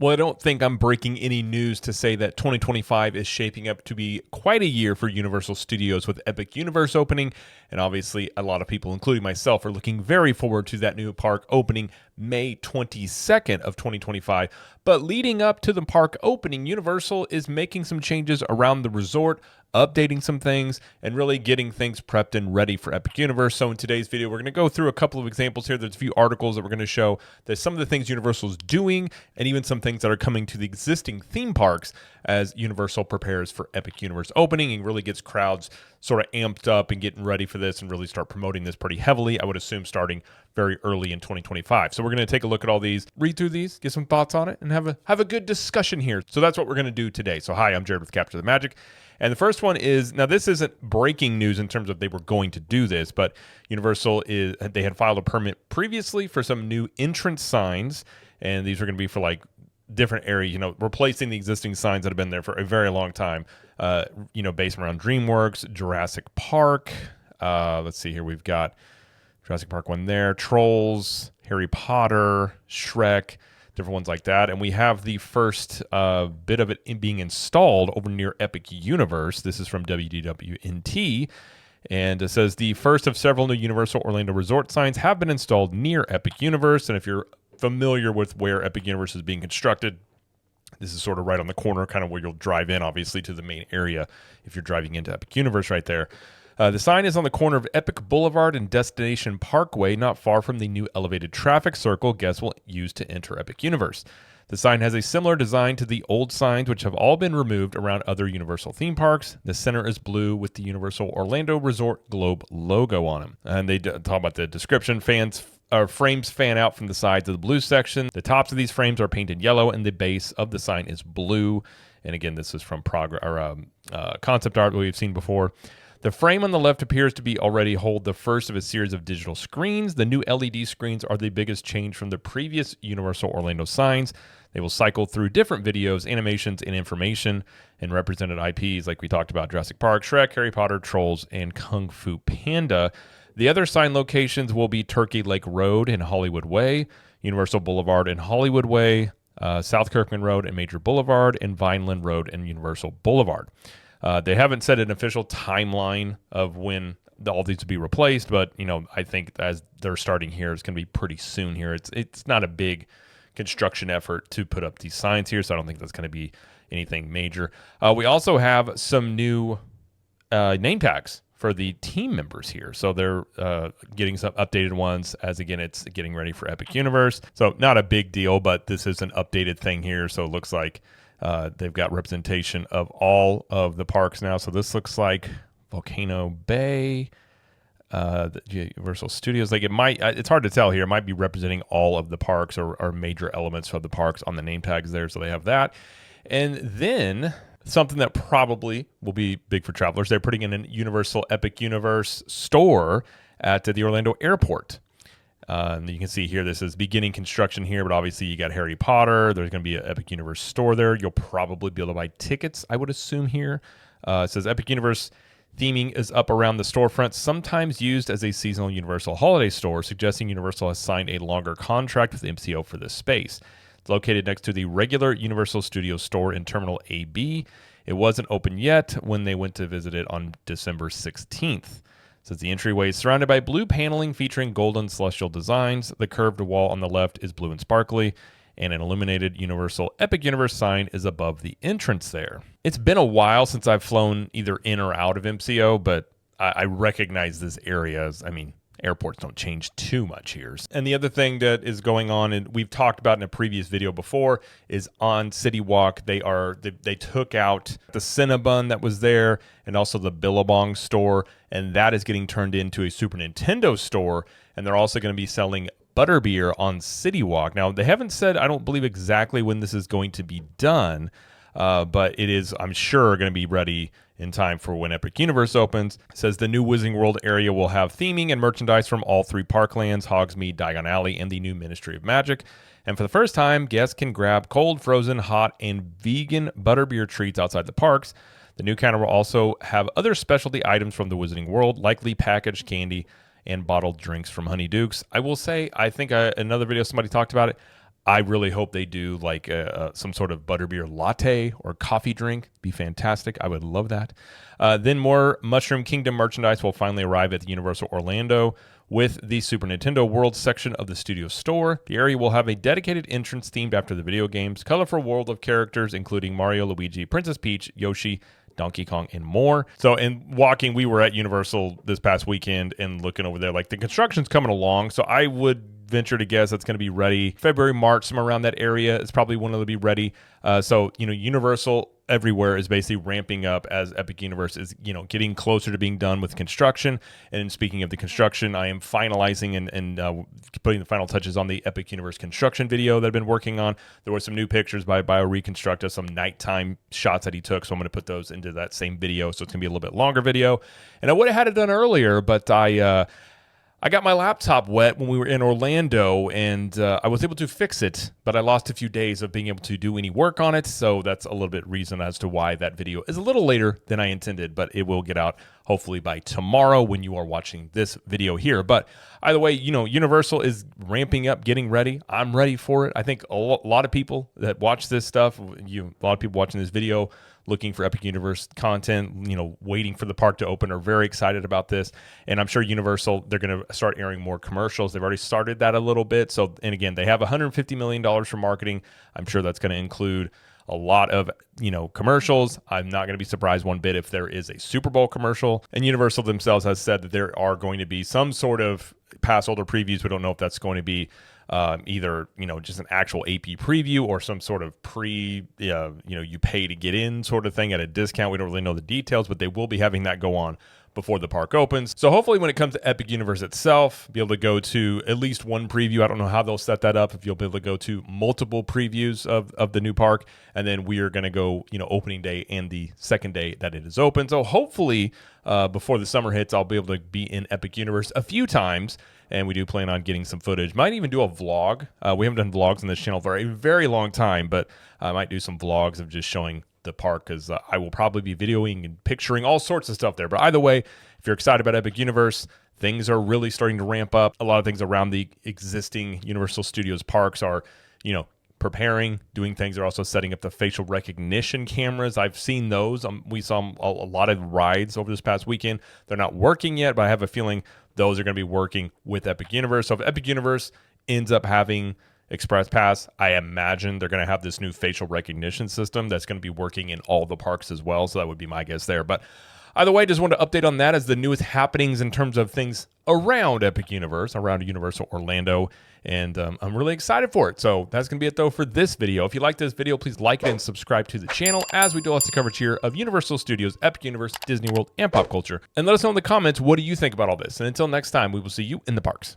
Well, I don't think I'm breaking any news to say that 2025 is shaping up to be quite a year for Universal Studios with Epic Universe opening. And obviously, a lot of people, including myself, are looking very forward to that new park opening May 22nd of 2025. But leading up to the park opening, Universal is making some changes around the resort, updating some things, and really getting things prepped and ready for Epic Universe. So in today's video, we're going to go through a couple of examples here. There's a few articles that we're going to show that some of the things Universal is doing and even some things that are coming to the existing theme parks as Universal prepares for Epic Universe opening and really gets crowds sort of amped up and getting ready for this and really start promoting this pretty heavily, I would assume starting very early in 2025. So we're going to take a look at all these, read through these, get some thoughts on it, and have a good discussion here. So that's what we're going to do today. So hi, I'm Jared with Capture the Magic. And the first one is, now this isn't breaking news in terms of they were going to do this, but Universal they had filed a permit previously for some new entrance signs, and these are going to be for like different areas, replacing the existing signs that have been there for a very long time, based around DreamWorks, Jurassic Park. Let's see here. We've got Jurassic Park one there, Trolls, Harry Potter, Shrek, different ones like that. And we have the first bit of it being installed over near Epic Universe. This is from WDWNT. And it says the first of several new Universal Orlando Resort signs have been installed near Epic Universe. And if you're familiar with where Epic Universe is being constructed, this is sort of right on the corner, kind of where you'll drive in, obviously, to the main area if you're driving into Epic Universe right there. The sign is on the corner of Epic Boulevard and Destination Parkway, not far from the new elevated traffic circle guests will use to enter Epic Universe. The sign has a similar design to the old signs, which have all been removed around other Universal theme parks. The center is blue with the Universal Orlando Resort Globe logo on them. And they talk about the description. Frames fan out from the sides of the blue section. The tops of these frames are painted yellow, and the base of the sign is blue. And again, this is from concept art that we've seen before. The frame on the left appears to be already hold the first of a series of digital screens. The new LED screens are the biggest change from the previous Universal Orlando signs. They will cycle through different videos, animations, and information, and represented IPs like we talked about: Jurassic Park, Shrek, Harry Potter, Trolls, and Kung Fu Panda. The other sign locations will be Turkey Lake Road and Hollywood Way, Universal Boulevard and Hollywood Way, South Kirkman Road and Major Boulevard, and Vineland Road and Universal Boulevard. They haven't set an official timeline of when all these will be replaced, but I think as they're starting here, it's going to be pretty soon here. It's not a big construction effort to put up these signs here, so I don't think that's going to be anything major. We also have some new name tags for the team members here. So they're getting some updated ones as, again, it's getting ready for Epic Universe. So not a big deal, but this is an updated thing here. So it looks like they've got representation of all of the parks now. So this looks like Volcano Bay, the Universal Studios. Like it's hard to tell here. It might be representing all of the parks or major elements of the parks on the name tags there. So they have that. And then something that probably will be big for travelers, they're putting in a Universal Epic Universe store at the Orlando airport. You can see here, this is beginning construction here, but obviously you got Harry Potter. There's going to be an Epic Universe store there. You'll probably be able to buy tickets, I would assume here. It says Epic Universe theming is up around the storefront, sometimes used as a seasonal Universal holiday store, suggesting Universal has signed a longer contract with MCO for this space. It's located next to the regular Universal Studios store in Terminal AB. It wasn't open yet when they went to visit it on December 16th. Says the entryway is surrounded by blue paneling featuring golden celestial designs. The curved wall on the left is blue and sparkly, and an illuminated Universal Epic Universe sign is above the entrance there. It's been a while since I've flown either in or out of MCO, but I recognize this area as, airports don't change too much here. And the other thing that is going on, and we've talked about in a previous video before, is on CityWalk, they took out the Cinnabon that was there and also the Billabong store, and that is getting turned into a Super Nintendo store, and they're also going to be selling Butterbeer on CityWalk. Now, they haven't said, I don't believe exactly when this is going to be done, but it is, I'm sure, going to be ready in time for when Epic Universe opens. It says the new Wizarding World area will have theming and merchandise from all three parklands, Hogsmeade, Diagon Alley, and the new Ministry of Magic. And for the first time, guests can grab cold, frozen, hot, and vegan Butterbeer treats outside the parks. The new counter will also have other specialty items from the Wizarding World, likely packaged candy and bottled drinks from Honeydukes. I will say, I think another video somebody talked about it. I really hope they do like some sort of butterbeer latte or coffee drink. Be fantastic. I would love that. Then more Mushroom Kingdom merchandise will finally arrive at the Universal Orlando with the Super Nintendo World section of the studio store. The area will have a dedicated entrance themed after the video games, colorful world of characters including Mario, Luigi, Princess Peach, Yoshi, Donkey Kong, and more. So in walking, we were at Universal this past weekend and looking over there, like the construction's coming along. So I would venture to guess that's going to be ready February, March, somewhere around that area. It's probably one of them to be ready. So, Universal everywhere is basically ramping up as Epic Universe is, getting closer to being done with construction. And speaking of the construction, I am finalizing and putting the final touches on the Epic Universe construction video that I've been working on. There were some new pictures by BioReconstructa, some nighttime shots that he took. So I'm going to put those into that same video. So it's going to be a little bit longer video. And I would have had it done earlier, but I got my laptop wet when we were in Orlando, and I was able to fix it, but I lost a few days of being able to do any work on it, so that's a little bit reason as to why that video is a little later than I intended, but it will get out hopefully by tomorrow when you are watching this video here. But either way, Universal is ramping up, getting ready. I'm ready for it. I think a lot of people that watch this stuff, a lot of people watching this video looking for Epic Universe content, waiting for the park to open, are very excited about this. And I'm sure Universal, they're going to start airing more commercials. They've already started that a little bit. So, and again, they have $150 million for marketing. I'm sure that's going to include a lot of, commercials. I'm not going to be surprised one bit if there is a Super Bowl commercial. And Universal themselves has said that there are going to be some sort of pass holder previews. We don't know if that's going to be either, just an actual AP preview or some sort of you pay to get in sort of thing at a discount. We don't really know the details, but they will be having that go on before the park opens. So hopefully when it comes to Epic Universe itself, be able to go to at least one preview. I don't know how they'll set that up, if you'll be able to go to multiple previews of the new park. And then we are going to go, opening day and the second day that it is open. So hopefully before the summer hits, I'll be able to be in Epic Universe a few times. And we do plan on getting some footage. Might even do a vlog. We haven't done vlogs on this channel for a very long time, but I might do some vlogs of just showing the park, because I will probably be videoing and picturing all sorts of stuff there. But either way, if you're excited about Epic Universe, things are really starting to ramp up. A lot of things around the existing Universal Studios parks are, preparing, doing things. They're also setting up the facial recognition cameras. I've seen those. We saw a lot of rides over this past weekend. They're not working yet, but I have a feeling those are going to be working with Epic Universe. So if Epic Universe ends up having Express Pass, I imagine they're going to have this new facial recognition system that's going to be working in all the parks as well. So that would be my guess there. But either way, just wanted to update on that as the newest happenings in terms of things around Epic Universe, around Universal Orlando. And I'm really excited for it. So that's going to be it, though, for this video. If you like this video, please like it and subscribe to the channel, as we do lots of coverage here of Universal Studios, Epic Universe, Disney World, and pop culture. And let us know in the comments, what do you think about all this? And until next time, we will see you in the parks.